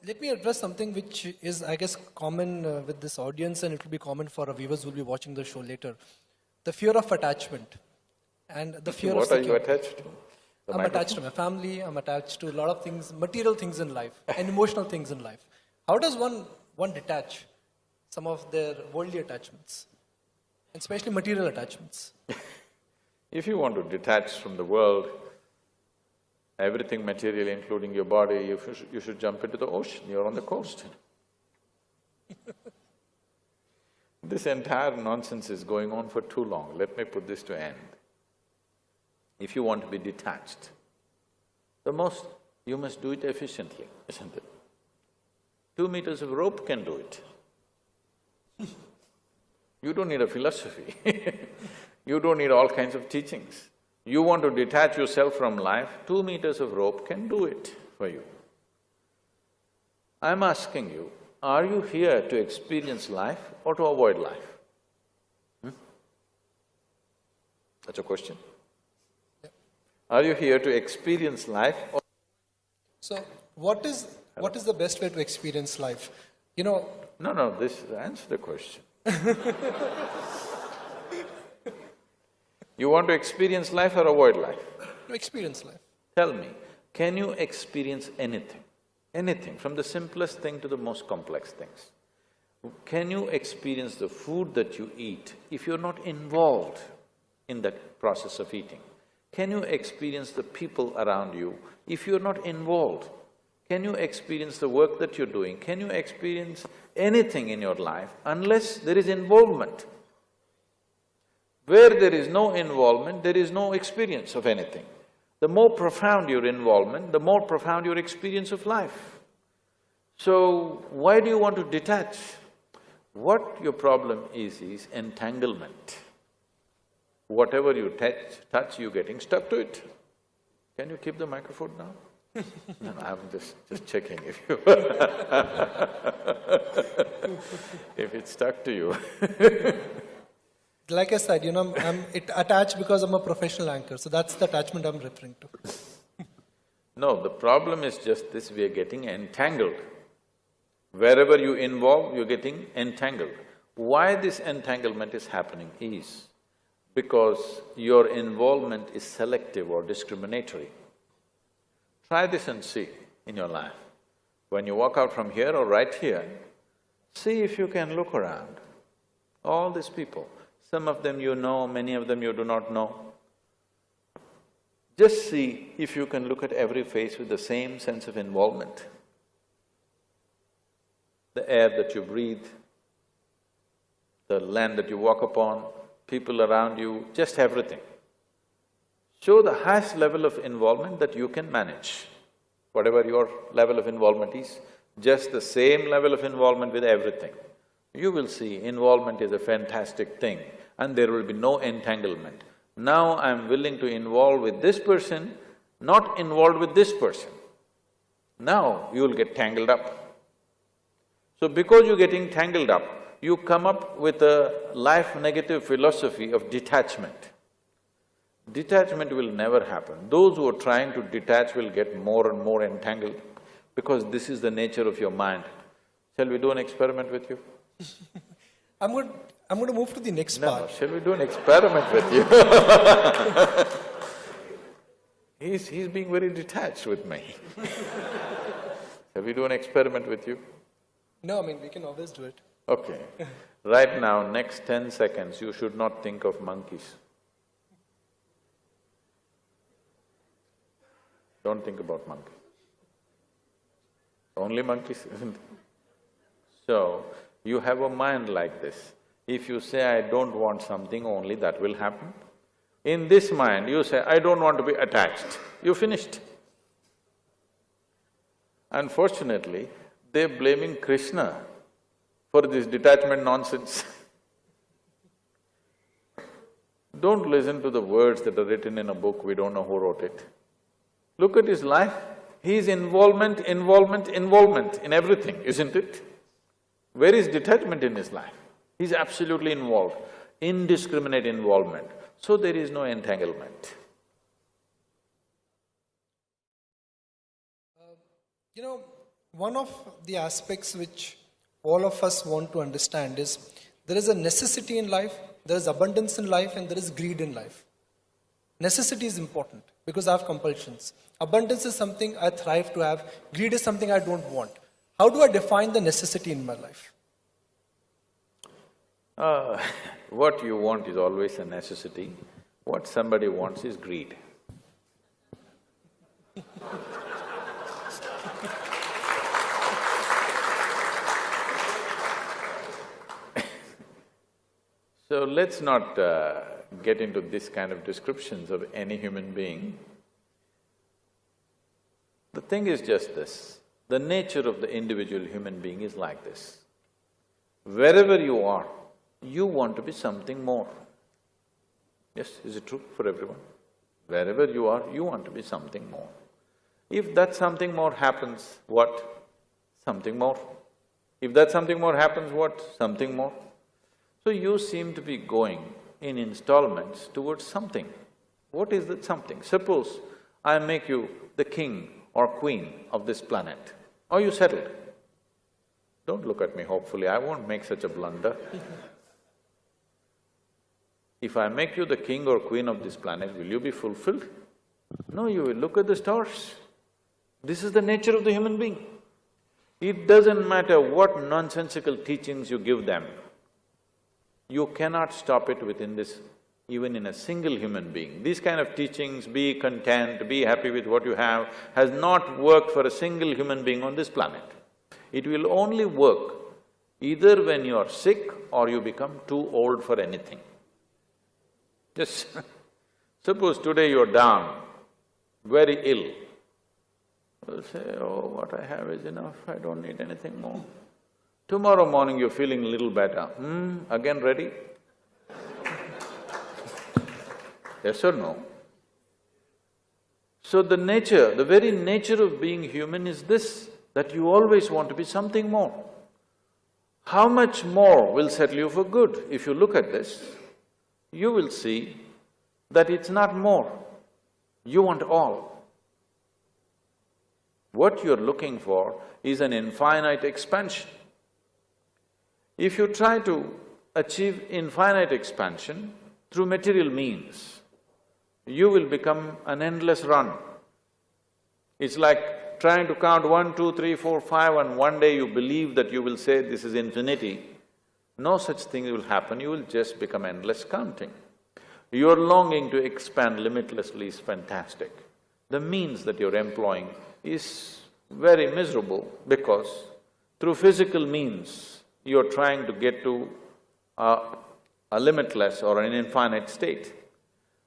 let me address something which is, I guess, common with this audience, and it will be common for our viewers who will be watching the show later. The fear of attachment and the fear of What are you security. attached to? The I'm attached microphone? to my family, I'm attached to a lot of things, material things in life and emotional things in life. How does one detach some of their worldly attachments, and especially material attachments? If you want to detach from the world, everything material, including your body, you should jump into the ocean, you're on the coast. This entire nonsense is going on for too long, let me put this to end. If you want to be detached, you must do it efficiently, isn't it? 2 meters of rope can do it. You don't need a philosophy you don't need all kinds of teachings. You want to detach yourself from life, 2 meters of rope can do it for you. I'm asking you, are you here to experience life or to avoid life? That's a question. Are you here to experience life or… So, what is the best way to experience life? You know… No, answer the question. You want to experience life or avoid life? To experience life. Tell me, can you experience anything? Anything, from the simplest thing to the most complex things. Can you experience the food that you eat if you're not involved in that process of eating? Can you experience the people around you if you're not involved? Can you experience the work that you're doing? Can you experience anything in your life unless there is involvement? Where there is no involvement, there is no experience of anything. The more profound your involvement, the more profound your experience of life. So, why do you want to detach? What your problem is entanglement. Whatever you touch, you're getting stuck to it. Can you keep the microphone down? No, I'm just checking if you if it's stuck to you. Like I said, you know, I'm attached because I'm a professional anchor, so that's the attachment I'm referring to. No, the problem is just this, we are getting entangled. Wherever you involve, you're getting entangled. Why this entanglement is happening is because your involvement is selective or discriminatory. Try this and see in your life. When you walk out from here or right here, see if you can look around. All these people, some of them you know, many of them you do not know. Just see if you can look at every face with the same sense of involvement. The air that you breathe, the land that you walk upon, people around you, just everything. Show the highest level of involvement that you can manage. Whatever your level of involvement is, just the same level of involvement with everything. You will see involvement is a fantastic thing and there will be no entanglement. Now I'm willing to involve with this person, not involved with this person. Now you'll get tangled up. So because you're getting tangled up, you come up with a life-negative philosophy of detachment. Detachment will never happen. Those who are trying to detach will get more and more entangled because this is the nature of your mind. Shall we do an experiment with you? I'm going to move to the next part. No, shall we do an experiment with you? He's being very detached with me. Shall we do an experiment with you? No, I mean, we can always do it. Okay. Right now, next 10 seconds, you should not think of monkeys. Don't think about monkeys. Only monkeys, isn't it? So, you have a mind like this. If you say, I don't want something, only that will happen. In this mind, you say, I don't want to be attached, you finished. Unfortunately, they're blaming Krishna for this detachment nonsense. Don't listen to the words that are written in a book, we don't know who wrote it. Look at his life, he's involvement in everything, isn't it? Where is detachment in his life? He's absolutely involved, indiscriminate involvement, so there is no entanglement. You know, One of the aspects which all of us want to understand is there is a necessity in life, there is abundance in life, and there is greed in life. Necessity is important because I have compulsions. Abundance is something I thrive to have. Greed is something I don't want. How do I define the necessity in my life? What you want is always a necessity. What somebody wants is greed. So let's not get into this kind of descriptions of any human being. The thing is just this, the nature of the individual human being is like this. Wherever you are, you want to be something more. Yes, is it true for everyone? Wherever you are, you want to be something more. If that something more happens, what? Something more. If that something more happens, what? Something more. So you seem to be going in installments towards something. What is that something? Suppose I make you the king or queen of this planet. Are you settled? Don't look at me hopefully, I won't make such a blunder. If I make you the king or queen of this planet, will you be fulfilled? No, you will look at the stars. This is the nature of the human being. It doesn't matter what nonsensical teachings you give them, you cannot stop it within this, even in a single human being. These kind of teachings, be content, be happy with what you have, has not worked for a single human being on this planet. It will only work either when you are sick or you become too old for anything. Just suppose today you're down, very ill. You'll say, oh, what I have is enough, I don't need anything more. Tomorrow morning you're feeling a little better, again ready? Yes or no? So the nature, the very nature of being human is this, that you always want to be something more. How much more will settle you for good? If you look at this, you will see that it's not more, you want all. What you're looking for is an infinite expansion. If you try to achieve infinite expansion through material means, you will become an endless run. It's like trying to count 1, 2, 3, 4, 5 and one day you believe that you will say this is infinity. No such thing will happen, you will just become endless counting. Your longing to expand limitlessly is fantastic. The means that you're employing is very miserable because through physical means, you're trying to get to a limitless or an infinite state.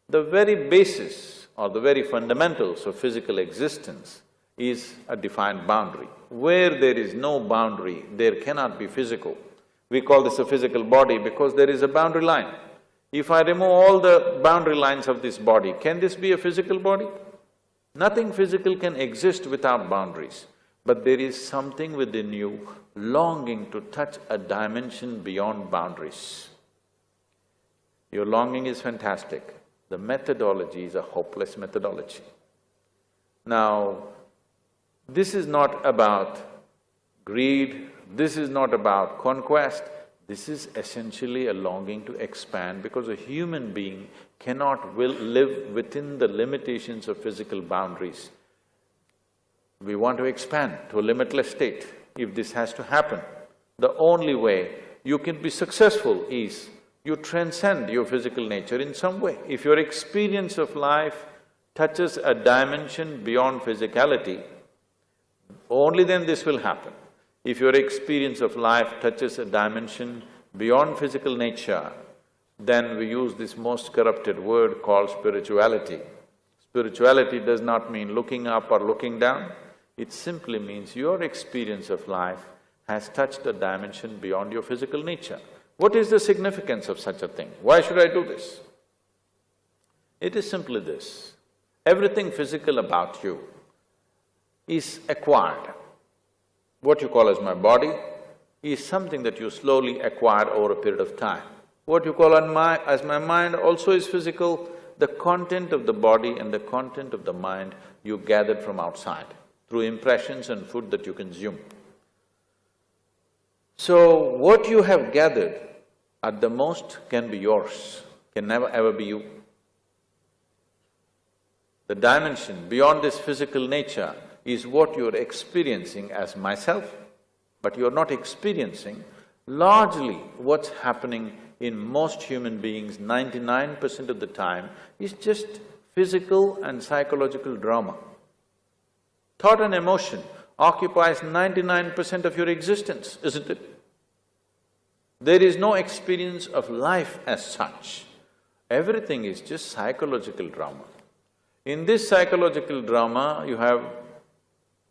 The very basis or the very fundamentals of physical existence is a defined boundary. Where there is no boundary, there cannot be physical. We call this a physical body because there is a boundary line. If I remove all the boundary lines of this body, can this be a physical body? Nothing physical can exist without boundaries. But there is something within you longing to touch a dimension beyond boundaries. Your longing is fantastic. The methodology is a hopeless methodology. Now, this is not about greed, this is not about conquest, this is essentially a longing to expand because a human being cannot live within the limitations of physical boundaries. We want to expand to a limitless state. If this has to happen, the only way you can be successful is you transcend your physical nature in some way. If your experience of life touches a dimension beyond physicality, only then this will happen. If your experience of life touches a dimension beyond physical nature, then we use this most corrupted word called spirituality. Spirituality does not mean looking up or looking down. It simply means your experience of life has touched a dimension beyond your physical nature. What is the significance of such a thing? Why should I do this? It is simply this, everything physical about you is acquired. What you call as my body is something that you slowly acquire over a period of time. What you call as my mind also is physical. The content of the body and the content of the mind you gathered from outside through impressions and food that you consume. So, what you have gathered at the most can be yours, can never ever be you. The dimension beyond this physical nature is what you're experiencing as myself, but you're not experiencing largely what's happening in most human beings 99% of the time is just physical and psychological drama. Thought and emotion occupies 99% of your existence, isn't it? There is no experience of life as such. Everything is just psychological drama. In this psychological drama, you have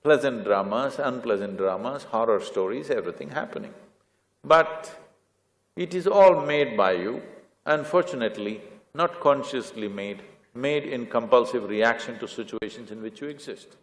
pleasant dramas, unpleasant dramas, horror stories, everything happening. But it is all made by you, unfortunately, not consciously made in compulsive reaction to situations in which you exist.